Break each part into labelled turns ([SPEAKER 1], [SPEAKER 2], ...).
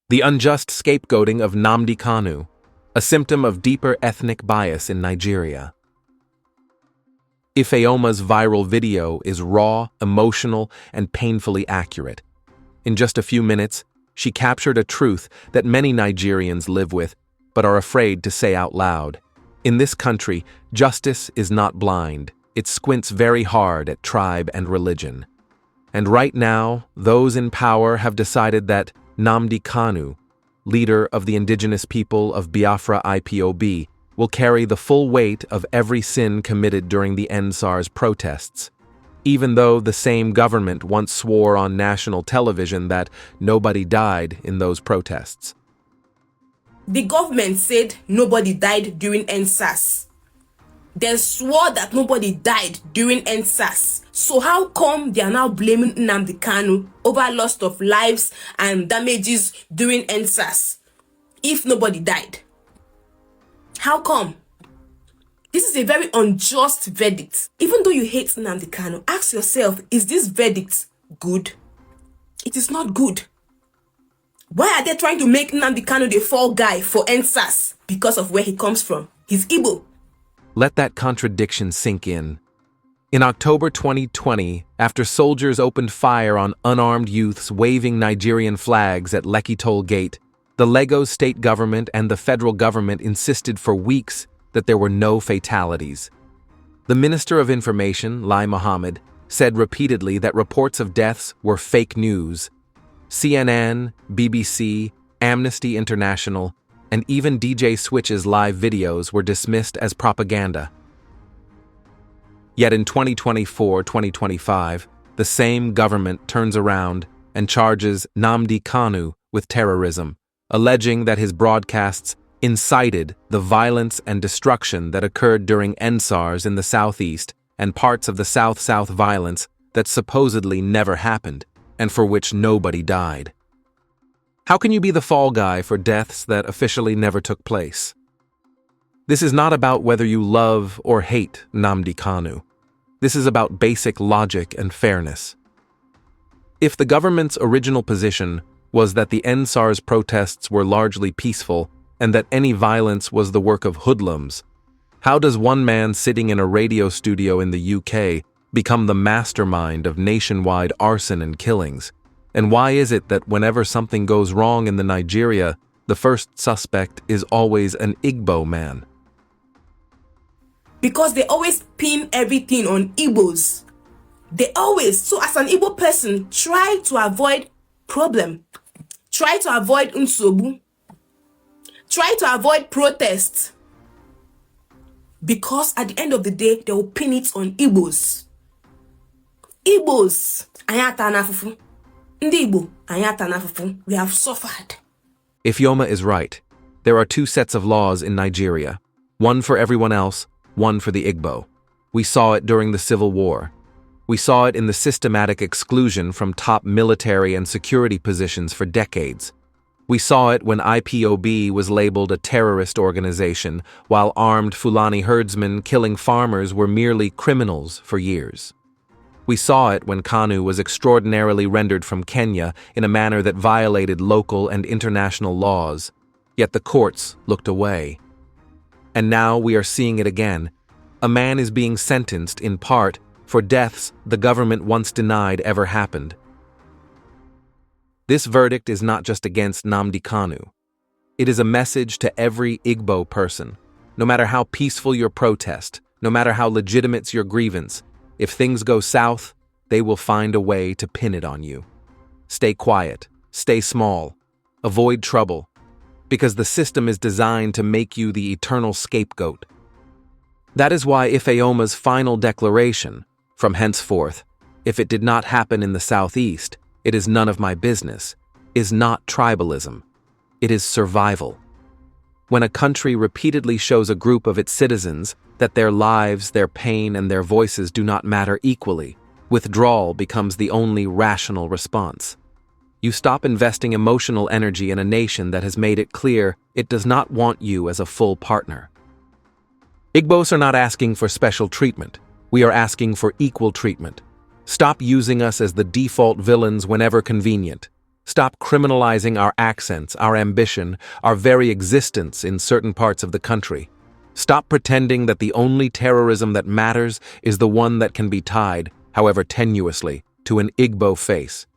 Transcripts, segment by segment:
[SPEAKER 1] The unjust scapegoating of Nnamdi Kanu, a symptom of deeper ethnic bias in Nigeria. Ifeoma's viral video is raw, emotional, and painfully accurate. In just a few minutes, she captured a truth that many Nigerians live with but are afraid to say out loud. In this country, justice is not blind. It squints very hard at tribe and religion. And right now, those in power have decided that Nnamdi Kanu, leader of the indigenous people of Biafra IPOB, will carry the full weight of every sin committed during the EndSARS protests, even though the same government once swore on national television that nobody died in those protests.
[SPEAKER 2] The government said nobody died during EndSARS. They swore that nobody died during EndSARS. So how come they are now blaming Nnamdi Kanu over loss of lives and damages during EndSARS if nobody died? How come? This is a very unjust verdict. Even though you hate Nnamdi Kanu, ask yourself, is this verdict good? It is not good. Why are they trying to make Nnamdi Kanu the fall guy for EndSARS? Because of where he comes from. He's Igbo.
[SPEAKER 1] Let that contradiction sink in. In October 2020, after soldiers opened fire on unarmed youths waving Nigerian flags at Lekki toll gate, the Lagos state government and the federal government insisted for weeks that there were no fatalities. The Minister of Information, Lai Mohammed, said repeatedly that reports of deaths were fake news. CNN, BBC, Amnesty International, and even DJ Switch's live videos were dismissed as propaganda. Yet in 2024-2025, the same government turns around and charges Nnamdi Kanu with terrorism, alleging that his broadcasts incited the violence and destruction that occurred during EndSARS in the southeast and parts of the south-south violence that supposedly never happened and for which nobody died. How can you be the fall guy for deaths that officially never took place? This is not about whether you love or hate Nnamdi Kanu. This is about basic logic and fairness. If the government's original position was that the EndSARS protests were largely peaceful and that any violence was the work of hoodlums, how does one man sitting in a radio studio in the UK become the mastermind of nationwide arson and killings? And why is it that whenever something goes wrong in Nigeria, the first suspect is always an Igbo man?
[SPEAKER 2] Because they always pin everything on Igbos. They always. So as an Igbo person, try to avoid problem. Try to avoid unsobu. Try to avoid protests. Because at the end of the day, they will pin it on Igbos. Igbos. Ayata nafufu. Ndi Igbo. Ayata nafufu. We have suffered.
[SPEAKER 1] Ifeoma is right. There are two sets of laws in Nigeria. One for everyone else, one for the Igbo. We saw it during the Civil War. We saw it in the systematic exclusion from top military and security positions for decades. We saw it when IPOB was labeled a terrorist organization, while armed Fulani herdsmen killing farmers were merely criminals for years. We saw it when Kanu was extraordinarily rendered from Kenya in a manner that violated local and international laws, yet the courts looked away. And now we are seeing it again. A man is being sentenced, in part, for deaths the government once denied ever happened. This verdict is not just against Nnamdi Kanu. It is a message to every Igbo person. No matter how peaceful your protest, no matter how legitimate your grievance, if things go south, they will find a way to pin it on you. Stay quiet, stay small, avoid trouble, because the system is designed to make you the eternal scapegoat. That is why Ifeoma's final declaration, from henceforth, if it did not happen in the southeast, it is none of my business, is not tribalism. It is survival. When a country repeatedly shows a group of its citizens that their lives, their pain, and their voices do not matter equally, withdrawal becomes the only rational response. You stop investing emotional energy in a nation that has made it clear it does not want you as a full partner. Igbos are not asking for special treatment. We are asking for equal treatment. Stop using us as the default villains whenever convenient. Stop criminalizing our accents, our ambition, our very existence in certain parts of the country. Stop pretending that the only terrorism that matters is the one that can be tied, however tenuously, to an Igbo face.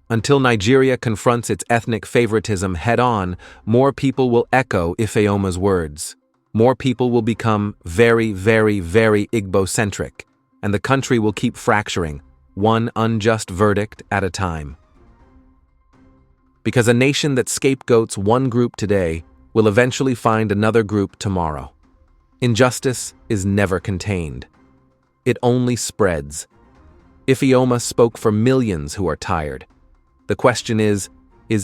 [SPEAKER 1] Until Nigeria confronts its ethnic favoritism head-on, more people will echo Ifeoma's words. More people will become very, very, very Igbo-centric, and the country will keep fracturing, one unjust verdict at a time. Because a nation that scapegoats one group today will eventually find another group tomorrow. Injustice is never contained. It only spreads. Ifeoma spoke for millions who are tired. The question is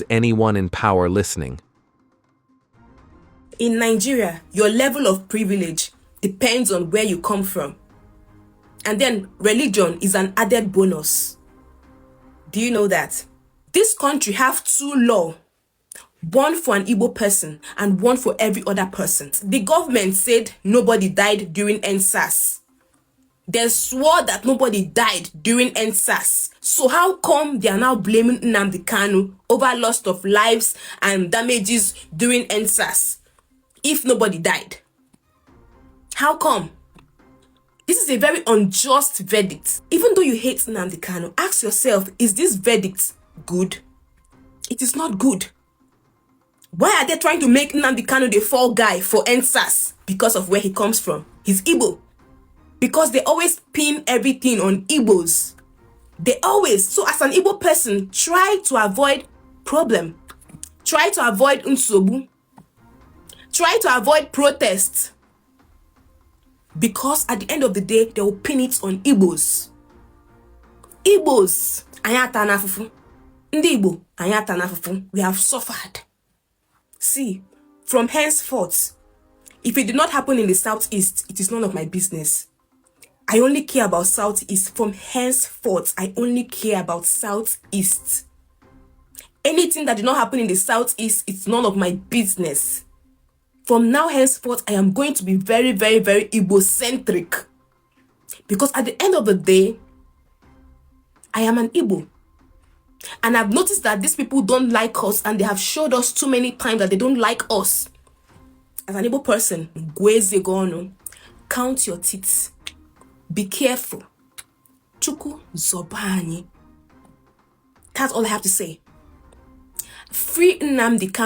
[SPEAKER 1] anyone in power listening?
[SPEAKER 2] In Nigeria, your level of privilege depends on where you come from. And then religion is an added bonus. Do you know that? This country have two laws, one for an Igbo person and one for every other person. The government said nobody died during EndSARS. They swore that nobody died during EndSARS. So how come they are now blaming Nnamdi Kanu over loss of lives and damages during EndSARS if nobody died? How come? This is a very unjust verdict. Even though you hate Nnamdi Kanu, ask yourself, is this verdict good? It is not good. Why are they trying to make Nnamdi Kanu the fall guy for EndSARS? Because of where he comes from. He's Igbo. Because they always pin everything on Igbos. They always. So as an Igbo person, try to avoid problem. Try to avoid unsobu. Try to avoid protest. Because at the end of the day, they will pin it on Igbos. Igbos. Anyata nafufu. Ndi Igbo. Anyata nafufu. We have suffered. See, from henceforth, if it did not happen in the southeast, it is none of my business. I only care about southeast. From henceforth, I only care about southeast. Anything that did not happen in the southeast, it's none of my business. From now henceforth, I am going to be very, very, very Igbo-centric. Because at the end of the day, I am an Igbo. And I've noticed that these people don't like us, and they have showed us too many times that they don't like us. As an Igbo person, count your teeth. Be careful. Chuku zobani. That's all I have to say. Free Nnamdi Kanu.